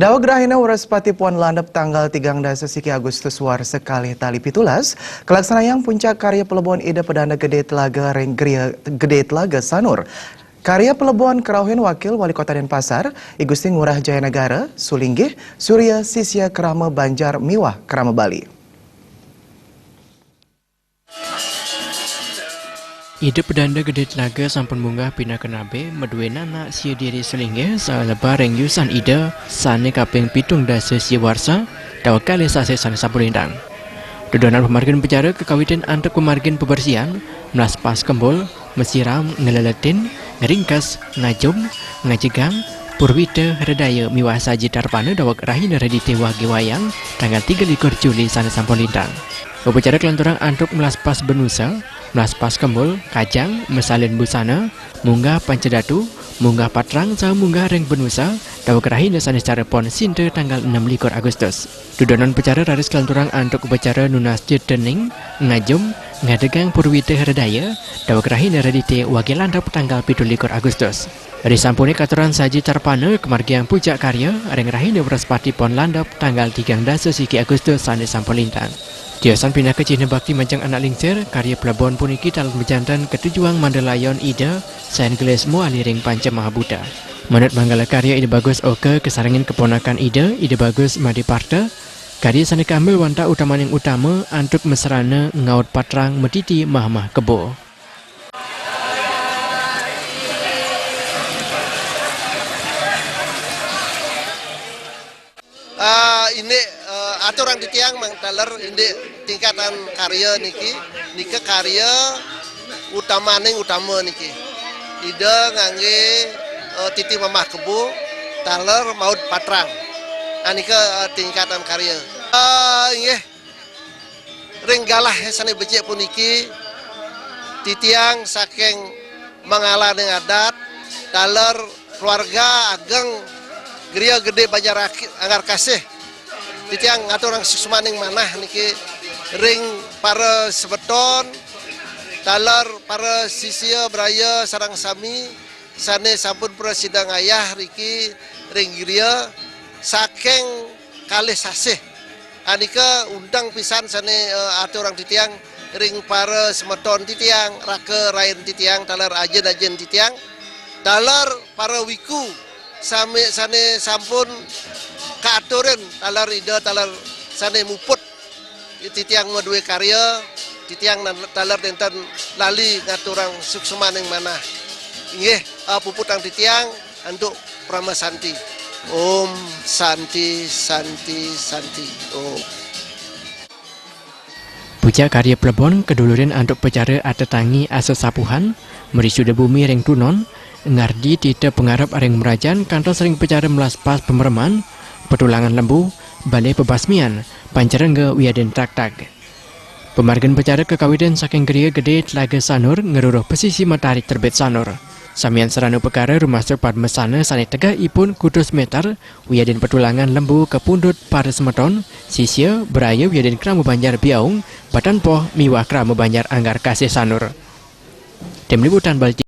Dawag rahina Waraspati Puan Landep tanggal 3 sesiki Agustus war sekali tali pitulas, kelaksanaan puncak karya pelebon ide pedana gede telaga Renggria Gede Telaga Sanur. Karya pelebon kerauhin wakil wali kota Denpasar, Igusti Ngurah Jaya Negara, Sulinggih, Surya Sisya Kerama Banjar Miwah, Kerama Bali. Ide pedanda gede telaga sampun munggah pina kenabe meduena nak sia diri selingge lebar yang yusan ide sane kaping pitung dasa sia warsa tawakale sase sane sapulindang. Dodonan pemargin bicara kekawitan antuk pemargin pebersihan melas pas kembul mesiram ngeleletin ngeringkas ngajum ngajegang purwita redaya miwah saji tarpana dawak rahina redite wage wayang tanggal 3 Juli sane sampulindang. Berbicara kelanturang antuk melas pas benusa melas pas kembul, kajang, mesalin busana, munggah pancedatu, munggah patrang, sama munggah reng benusa, dawak rahina sanes cara pon sinte tanggal 6 Agustus. Dudonan bicara raris kelanturang antuk bicara nunas jetening, ngajum, ngadegang purwite heredaya, dawak rahina redite wage landap tanggal 7 Agustus. Dari sampune katuran saji tarpana kemargiang puncak karya, reng rahina Waraspati Puan Landep tanggal 3 siki Agustus sanes sampulintang. Tiosan pindah ke Cina Bakti Mancang Anak Lingsir, karya pelebon puniki dalam berjantan ketujuan Mandalayon Ida, Sain Geles Muali Ring Panca Mahabuddha. Menurut Manggala karya Ida Bagus Oke, kesarangan keponakan Ida Bagus Madiparta, karya sana kambil wanta utama yang utama, antuk mesrana ngaut patrang mediti mahmah kebo. Ini aturan di tiang mangtaler ini tingkatan karya niki karya utama niki ide ngangge titi mamah kebu taler maut patrang anika tingkatan karya nggih ringgalah sane becik puniki titiang saking mengalah dengan adat taler keluarga ageng geria gede Banjar Anggar Kasih titiang ngaturang sumaning manah niki ring para sebeton talar para sisia beraya sarang sami sane sampun prasidang ayah riki ring geria saking kalih sasih anika undang pisan sane aturang titiang ring para semeton titiang rake rain titiang talar ajen titiang talar para wiku same sane sampun kaaturan talar ida talar sane muput titiang madue karya titiang talar denten lali ngaturang sukseman yang mana nggih puputang titiang untuk Prama Santi Om Santi Om. Puja karya pelebon keduluran untuk bicara atetangi asa sapuhan merisuda bumi ring tunon ngardi tita pengarap areng merajan kantor sering bicara melas pas pemereman petulangan lembu balai pebasmian pancerengge wiaden tak pemargan bicara kekawitan saking geria gede Telaga Sanur ngeruruh pesisi matahari terbit Sanur samian seranu perkara rumah serpat mesana sane tegah ipun kudus meter wiaden petulangan lembu kepundut para semeton sisya beraya wiaden Kerama Banjar Biaung Badan Poh Miwah Kerama Banjar Anggar Kasih Sanur. Tim Liputan Balti